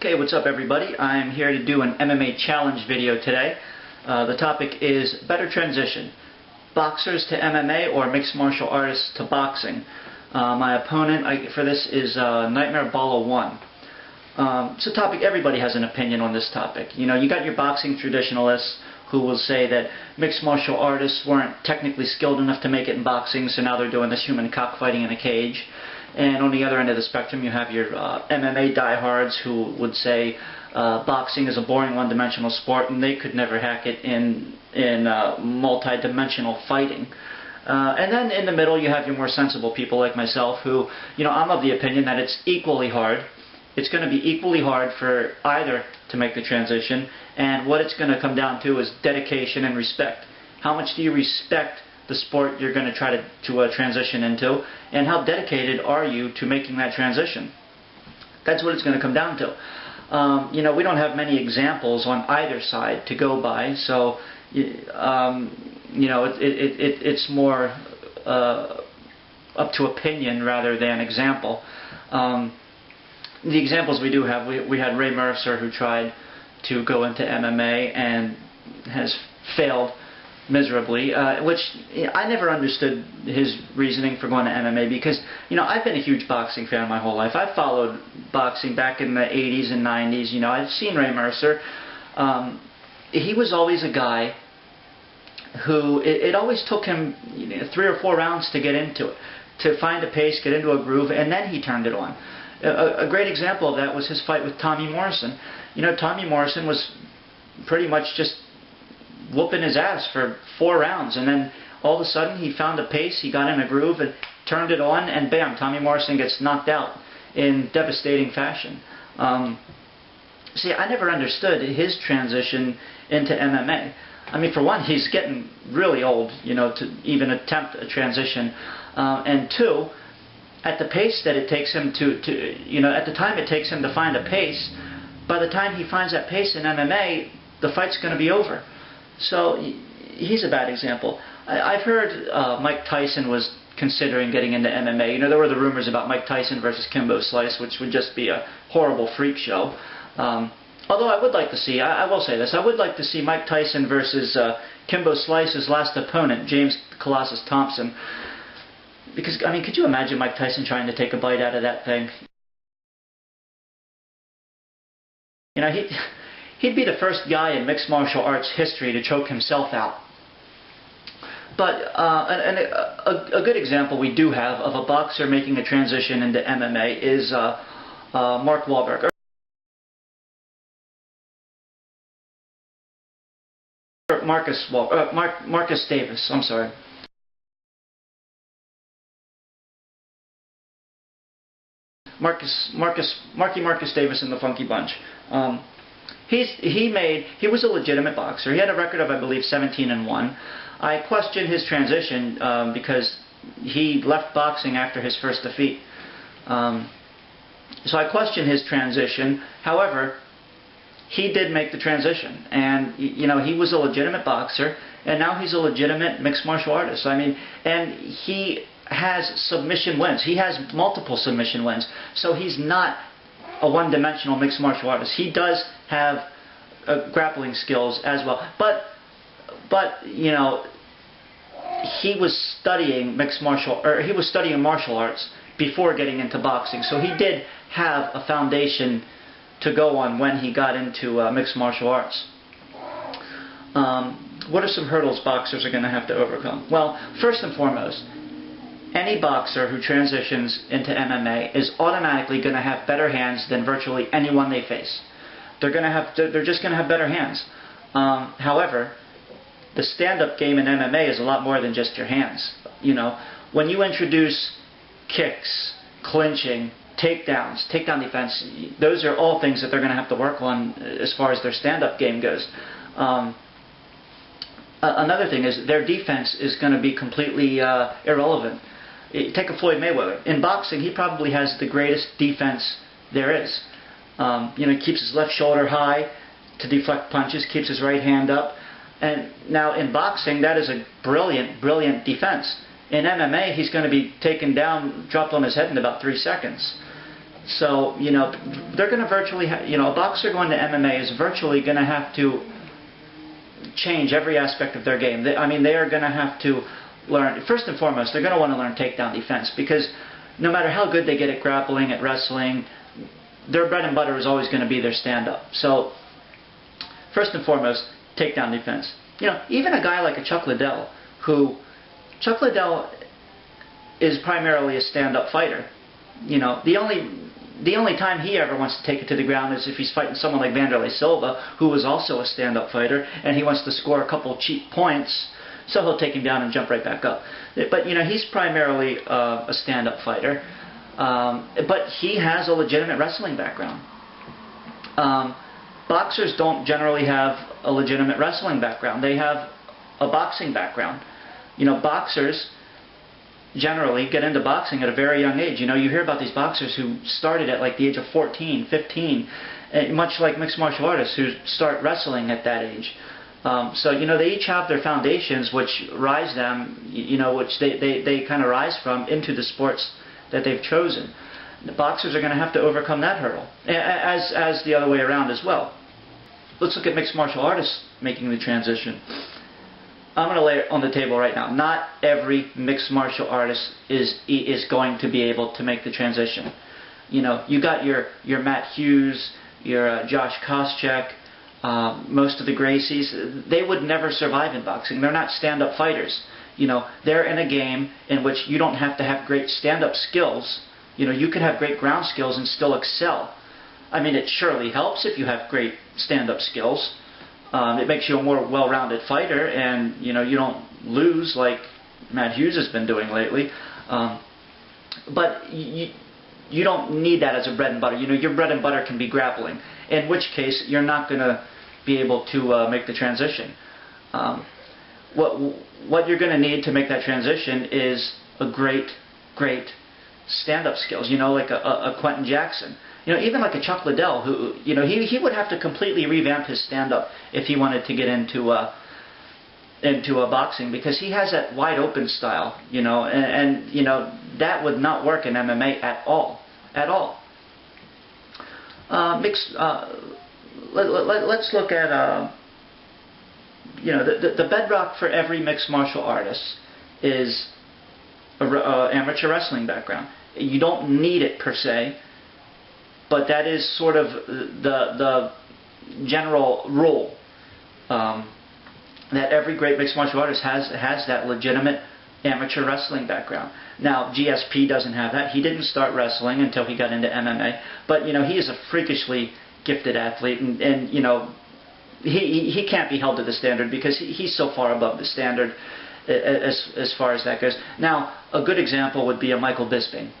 Okay, what's up everybody? I'm here to do an MMA challenge video today. The topic is better transition, boxers to MMA or mixed martial artists to boxing. My opponent for this is Nightmare Balla 1. It's a topic, everybody has an opinion on this topic. You know, you got your boxing traditionalists who will say that mixed martial artists weren't technically skilled enough to make it in boxing, so now they're doing this human cockfighting in a cage. And on the other end of the spectrum, you have your MMA diehards who would say boxing is a boring one-dimensional sport, and they could never hack it in multi-dimensional fighting. And then in the middle, you have your more sensible people like myself who, you know, I'm of the opinion that it's equally hard. It's going to be equally hard for either to make the transition, and what it's going to come down to is dedication and respect. How much do you respect the sport you're going to try to transition into, and how dedicated are you to making that transition? That's what it's going to come down to. You know, we don't have many examples on either side to go by, so you know, it's more up to opinion rather than example. The examples we do have, we had Ray Mercer, who tried to go into MMA and has failed miserably, which I never understood his reasoning for going to MMA, because, you know, I've been a huge boxing fan my whole life. I've followed boxing back in the 80s and 90s. You know, I've seen Ray Mercer. He was always a guy who, it always took him 3 or 4 rounds to get into it, to find a pace, get into a groove, and then he turned it on. A great example of that was his fight with Tommy Morrison. You know, Tommy Morrison was pretty much just whooping his ass for 4 rounds, and then all of a sudden he found a pace, he got in a groove and turned it on, and bam, Tommy Morrison gets knocked out in devastating fashion. See, I never understood his transition into MMA. I mean, for one, he's getting really old, you know, to even attempt a transition, and two, at the pace that it takes him you know, at the time it takes him to find a pace, by the time he finds that pace in MMA, the fight's going to be over. So he's a bad example. I've heard Mike Tyson was considering getting into MMA. You know, there were the rumors about Mike Tyson versus Kimbo Slice, which would just be a horrible freak show. Although I would like to see, I will say this, I would like to see Mike Tyson versus Kimbo Slice's last opponent, James Colossus Thompson. Because, I mean, could you imagine Mike Tyson trying to take a bite out of that thing? You know, he'd be the first guy in mixed martial arts history to choke himself out. But a good example we do have of a boxer making a transition into MMA is Mark Wahlberg. Marcus Davis, I'm sorry. Marcus Davis and the Funky Bunch. He was a legitimate boxer. He had a record of, I believe, 17-1. I questioned his transition because he left boxing after his first defeat. So I questioned his transition. However, he did make the transition, and you know, he was a legitimate boxer, and now he's a legitimate mixed martial artist. I mean, and he has submission wins. He has multiple submission wins. So he's not a one-dimensional mixed martial artist. He does have grappling skills as well. But you know, he was studying martial arts before getting into boxing. So he did have a foundation to go on when he got into mixed martial arts. What are some hurdles boxers are going to have to overcome? Well, first and foremost, any boxer who transitions into MMA is automatically going to have better hands than virtually anyone they face. They're just going to have better hands. However, the stand-up game in MMA is a lot more than just your hands. You know, when you introduce kicks, clinching, takedowns, takedown defense, those are all things that they're going to have to work on as far as their stand-up game goes. Another thing is their defense is going to be completely irrelevant. Take a Floyd Mayweather. In boxing, he probably has the greatest defense there is. You know, he keeps his left shoulder high to deflect punches, keeps his right hand up. And now in boxing, that is a brilliant, brilliant defense. In MMA, he's going to be taken down, dropped on his head in about 3 seconds. So, they're going to virtually, a boxer going to MMA is virtually going to have to change every aspect of their game. They are going to have to learn, first and foremost, they're going to want to learn takedown defense, because no matter how good they get at grappling, at wrestling, their bread and butter is always going to be their stand-up. So, first and foremost, takedown defense. Even a guy like a Chuck Liddell, Chuck Liddell is primarily a stand-up fighter. The only time he ever wants to take it to the ground is if he's fighting someone like Vanderlei Silva, who is also a stand-up fighter, and he wants to score a couple cheap points, so he'll take him down and jump right back up. But, he's primarily a stand-up fighter. But he has a legitimate wrestling background. Boxers don't generally have a legitimate wrestling background. They have a boxing background. Boxers generally get into boxing at a very young age. You hear about these boxers who started at like the age of 14, 15, much like mixed martial artists who start wrestling at that age. So, they each have their foundations which rise them, which they kind of rise from into the sports that they've chosen. The boxers are going to have to overcome that hurdle, as the other way around as well. Let's look at mixed martial artists making the transition. I'm going to lay it on the table right now. Not every mixed martial artist is going to be able to make the transition. You got your Matt Hughes, your Josh Koscheck, most of the Gracies. They would never survive in boxing. They're not stand-up fighters. They're in a game in which you don't have to have great stand-up skills. You could have great ground skills and still excel. It surely helps if you have great stand-up skills. It makes you a more well-rounded fighter, and you don't lose like Matt Hughes has been doing lately. But you don't need that as a bread and butter. Your bread and butter can be grappling, in which case you're not going to be able to make the transition. What you're going to need to make that transition is a great stand-up skills. Like a Quentin Jackson. Even like a Chuck Liddell, who he would have to completely revamp his stand-up if he wanted to get into a boxing, because he has that wide open style. And that would not work in MMA at all. Let's look at the bedrock for every mixed martial artist is a amateur wrestling background. You don't need it per se, but that is sort of the general rule, that every great mixed martial artist has that legitimate amateur wrestling background. Now, GSP doesn't have that. He didn't start wrestling until he got into MMA, but he is a freakishly gifted athlete, and he can't be held to the standard because he's so far above the standard as far as that goes. Now, a good example would be a Michael Bisping.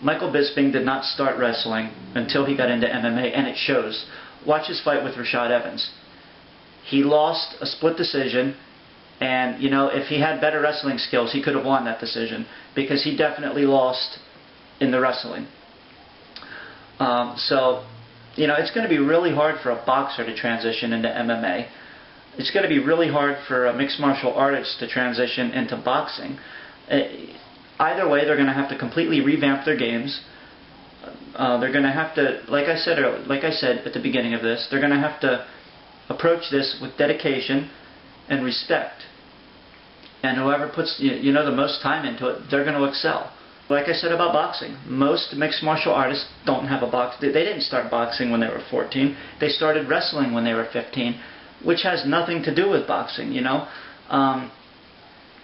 Michael Bisping did not start wrestling until he got into MMA, and it shows. Watch his fight with Rashad Evans. He lost a split decision, and if he had better wrestling skills, he could have won that decision, because he definitely lost in the wrestling. So, it's going to be really hard for a boxer to transition into MMA. It's going to be really hard for a mixed martial artist to transition into boxing. Either way, they're going to have to completely revamp their games. They're going to have to, like I said at the beginning of this, they're going to have to approach this with dedication and respect. And whoever puts the most time into it, they're going to excel. Like I said about boxing, most mixed martial artists don't have a box. They didn't start boxing when they were 14. They started wrestling when they were 15, which has nothing to do with boxing.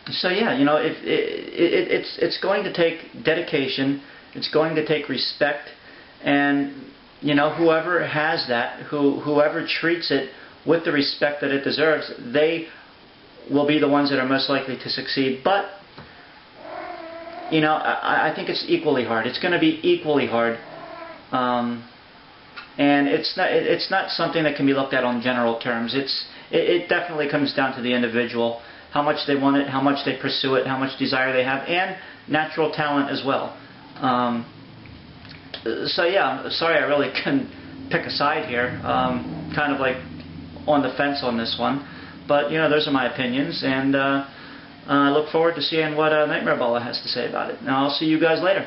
So yeah, it's going to take dedication. It's going to take respect, and whoever has that, whoever treats it with the respect that it deserves, they will be the ones that are most likely to succeed. But I think it's equally hard. It's going to be equally hard, and it's not something that can be looked at on general terms. It definitely comes down to the individual. How much they want it, how much they pursue it, how much desire they have, and natural talent as well. So yeah, sorry I really couldn't pick a side here. Kind of like on the fence on this one. But those are my opinions, and I look forward to seeing what Nightmare Balla has to say about it. Now I'll see you guys later.